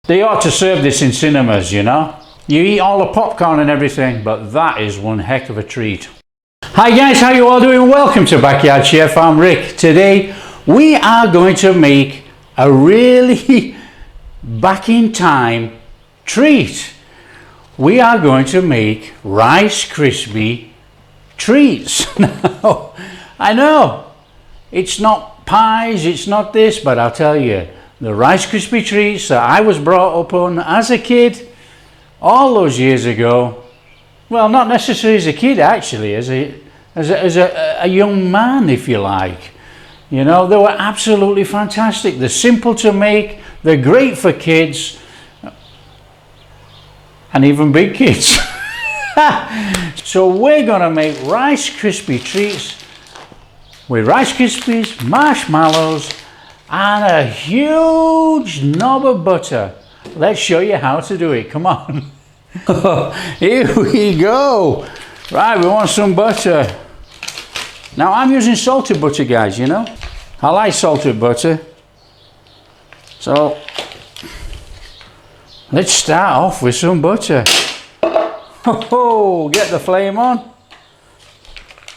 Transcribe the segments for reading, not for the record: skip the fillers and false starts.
They ought to serve this in cinemas, you know. You eat all the popcorn and everything, but that is one heck of a treat. Hi guys, how you all doing? Welcome to Backyard Chef. I'm Rick. Today we are going to make a really back in time treat. We are going to make Rice Krispie Treats. Now, I know it's not pies, it's not this, but I'll tell you, the Rice Krispie Treats that I was brought up on as a kid all those years ago, well, not necessarily as a kid, actually, as a young man, if you like. You know, they were absolutely fantastic. They're simple to make, they're great for kids, and even big kids. So we're gonna make Rice Krispie Treats with Rice Krispies, marshmallows, and a huge knob of butter. Let's show you how to do it. Come on. Here we go. Right, we want some butter. Now I'm using salted butter, guys, you know. I like salted butter. So let's start off with some butter. Oh, get the flame on.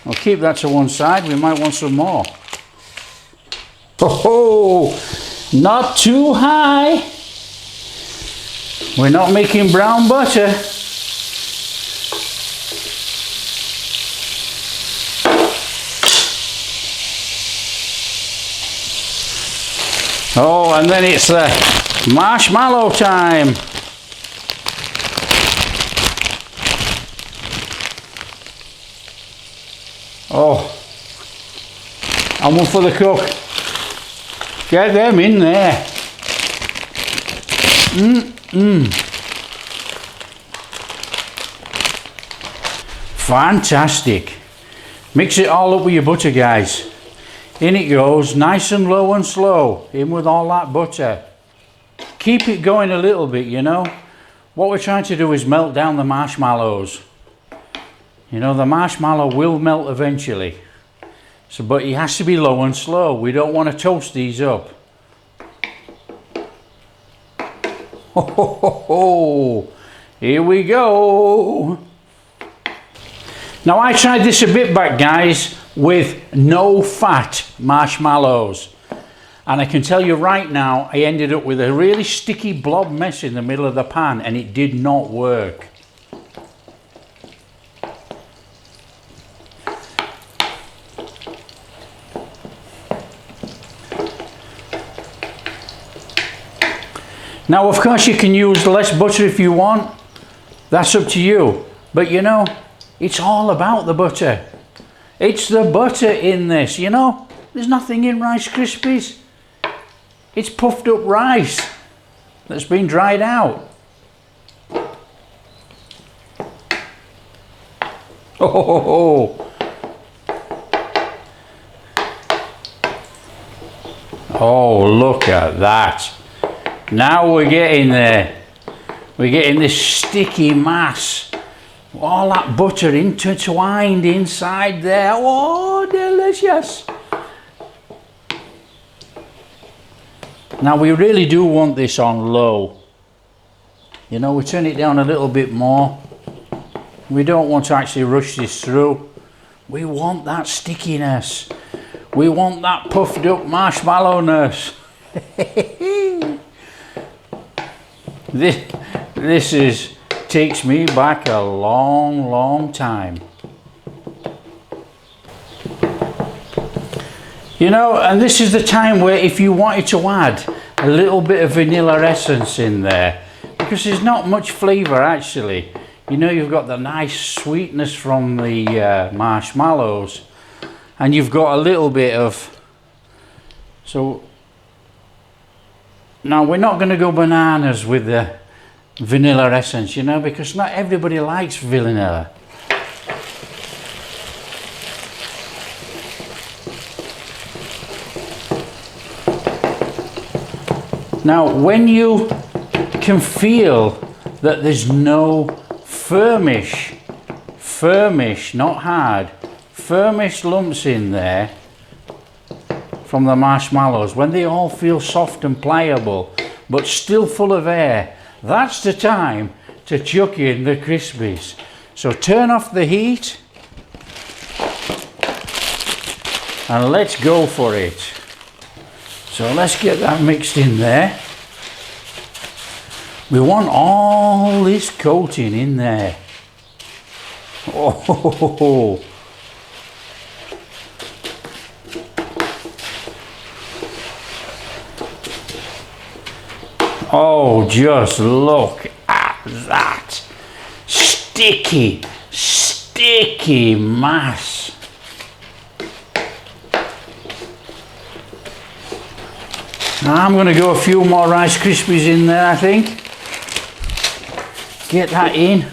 I'll keep that to one side. We might want some more. Oh, not too high. We're not making brown butter. Oh, and then it's the marshmallow time. Oh, and one for the cook. Get them in there. Fantastic. Mix it all up with your butter, guys. In it goes, nice and low and slow, in with all that butter. Keep it going a little bit, you know. What we're trying to do is melt down the marshmallows. You know, the marshmallow will melt eventually. So, but it has to be low and slow. We don't want to toast these up. Oh, here we go. Now I tried this a bit back, guys, with no fat marshmallows. And I can tell you right now, I ended up with a really sticky blob mess in the middle of the pan, and it did not work. Now, of course, you can use less butter if you want. That's up to you. But you know, it's all about the butter. It's the butter in this, you know. There's nothing in Rice Krispies. It's puffed up rice that's been dried out. Oh, oh, look at that. Now we're getting there. We're getting this sticky mass. All that butter intertwined inside there. Oh, delicious. Now we really do want this on low. You know, we turn it down a little bit more. We don't want to actually rush this through. We want that stickiness. We want that puffed up marshmallowness. This takes me back a long, long time. You know, and this is the time where if you wanted to add a little bit of vanilla essence in there, because there's not much flavour actually. You know, you've got the nice sweetness from the marshmallows, and you've got a little bit of, so now we're not going to go bananas with the vanilla essence, you know, because not everybody likes vanilla. Now, when you can feel that there's no firmish, not hard, firmish lumps in there from the marshmallows, when they all feel soft and pliable, but still full of air, that's the time to chuck in the Krispies. So turn off the heat and let's go for it. So let's get that mixed in there. We want all this coating in there. Oh, oh, just look at that sticky mass. Now I'm going to go a few more Rice Krispies in there, I think. Get that in.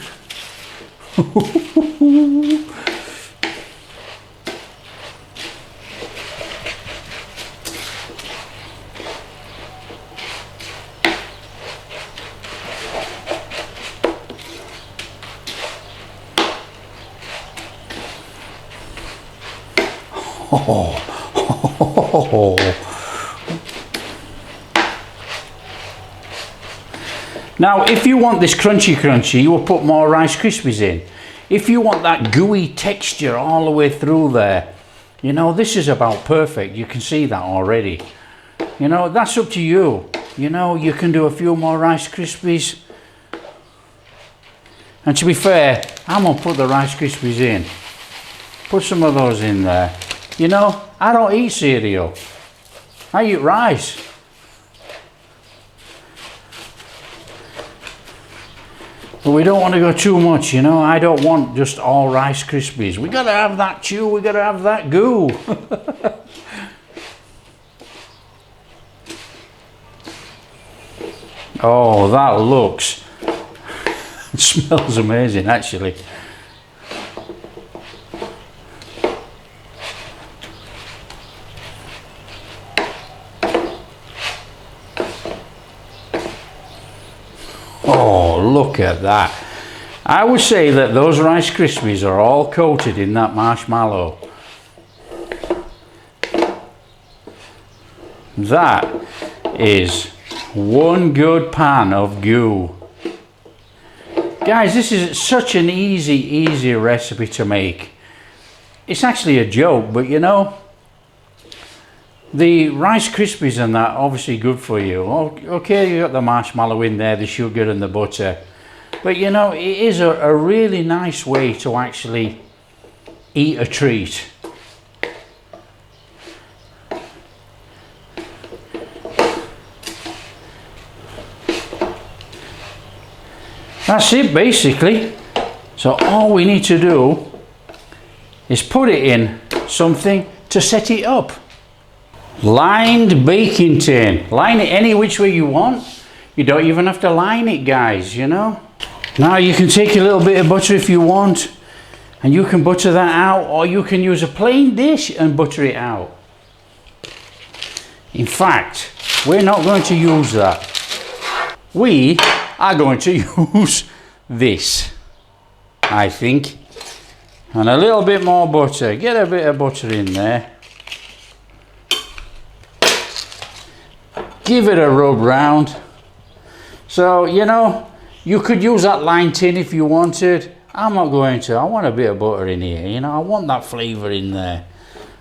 Now, if you want this crunchy, you will put more Rice Krispies in. If you want that gooey texture all the way through there, you know, this is about perfect. You can see that already. You know, that's up to you. You know, you can do a few more Rice Krispies. And to be fair, I'm going to put the Rice Krispies in. Put some of those in there. You know, I don't eat cereal. I eat rice. But we don't want to go too much, you know. I don't want just all Rice Krispies. We got to have that chew, we got to have that goo. Oh, that looks, it smells amazing actually. Oh, look at that. I would say that those Rice Krispies are all coated in that marshmallow. That is one good pan of goo. Guys, this is such an easy recipe to make. It's actually a joke, but you know, the Rice Krispies and that obviously good for you. Okay, you got the marshmallow in there, the sugar and the butter, but you know, it is a really nice way to actually eat a treat. That's it basically. So all we need to do is put it in something to set it up. Lined baking tin. Line it any which way you want. You don't even have to line it, guys, you know. Now you can take a little bit of butter if you want, and you can butter that out, or you can use a plain dish and butter it out. In fact, we're not going to use that. We are going to use this, I think. And a little bit more butter. Get a bit of butter in there. Give it a rub round. So, you know, you could use that lined tin if you wanted. I'm not going to. I want a bit of butter in here, you know. I want that flavour in there.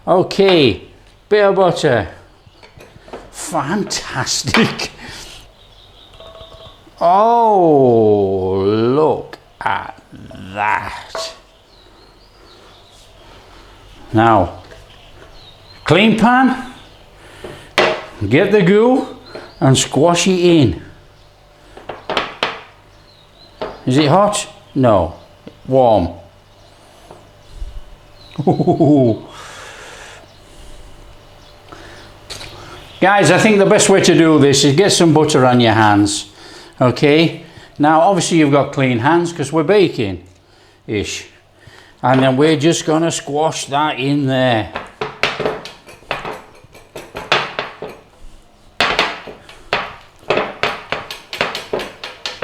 Okay, bit of butter. Fantastic. Oh, look at that. Now, clean pan, get the goo and squash it in. Is it hot? No, warm. Ooh. Guys, I think the best way to do this is get some butter on your hands. Okay, now obviously you've got clean hands because we're baking ish, and then we're just gonna squash that in there.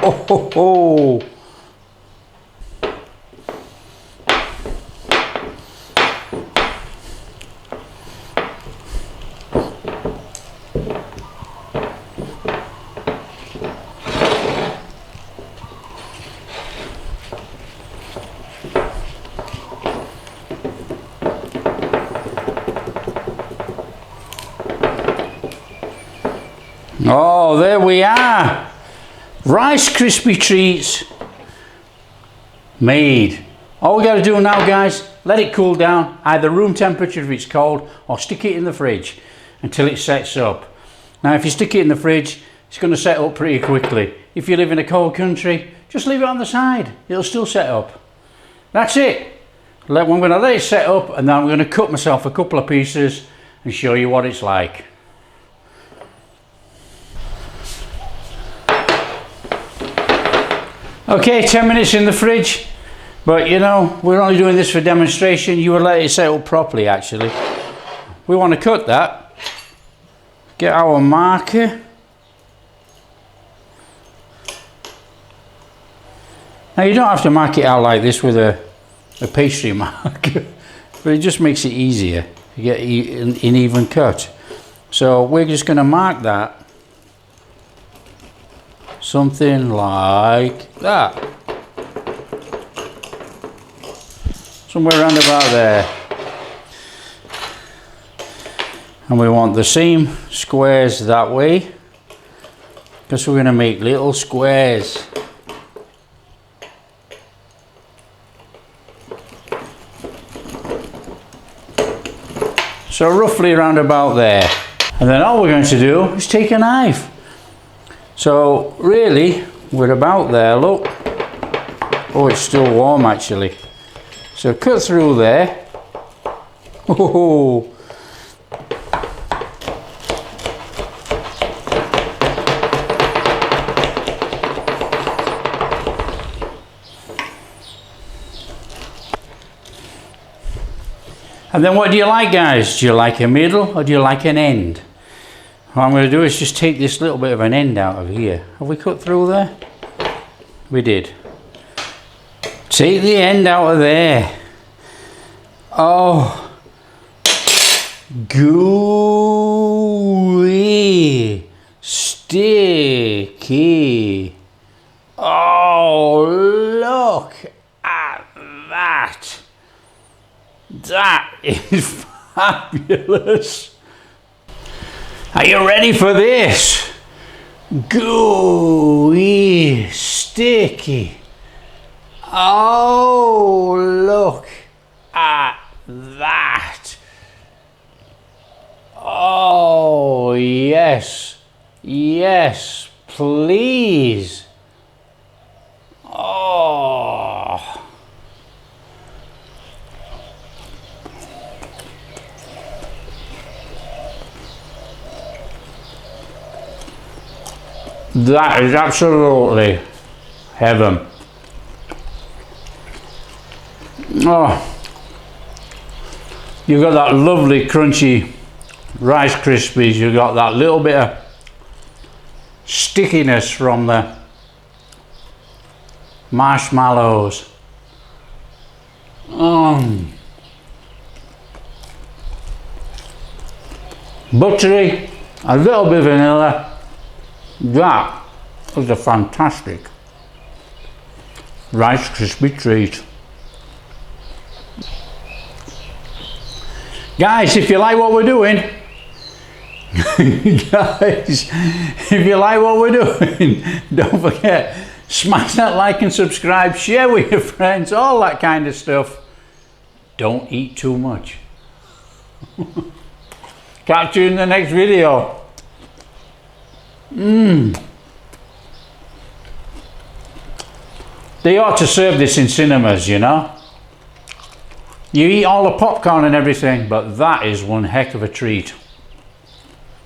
Oh ho ho. Oh, there we are. Rice Krispie Treats made. All we got to do now, guys, let it cool down, either room temperature if it's cold, or stick it in the fridge until it sets up. Now, if you stick it in the fridge, it's going to set up pretty quickly. If you live in a cold country, just leave it on the side. It'll still set up. That's it. I'm going to let it set up, and then I'm going to cut myself a couple of pieces and show you what it's like. Okay, 10 minutes in the fridge, but you know, we're only doing this for demonstration. You will let it set up properly, actually. We want to cut that. Get our marker. Now, you don't have to mark it out like this with a pastry marker, but it just makes it easier to get an even cut. So we're just going to mark that something like that, somewhere around about there. And we want the same squares that way, because we're going to make little squares. So roughly around about there. And then all we're going to do is take a knife. So really, we're about there, look. Oh, it's still warm actually. So cut through there. Oh. And then what do you like, guys? Do you like a middle or do you like an end? What I'm going to do is just take this little bit of an end out of here. Have we cut through there? We did. Take the end out of there. Oh, gooey, sticky. Oh, look at that. That is fabulous. Are you ready for this? Gooey, sticky. Oh, look at that. Oh, yes. Yes, please. Oh. That is absolutely heaven. Oh, you've got that lovely crunchy Rice Krispies. You've got that little bit of stickiness from the marshmallows. Buttery, a little bit of vanilla. That is a fantastic Rice Krispie treat. Guys, if you like what we're doing, guys, if you like what we're doing, don't forget, smash that like and subscribe, share with your friends, all that kind of stuff. Don't eat too much. Catch you in the next video. They ought to serve this in cinemas, you know. You eat all the popcorn and everything, but that is one heck of a treat.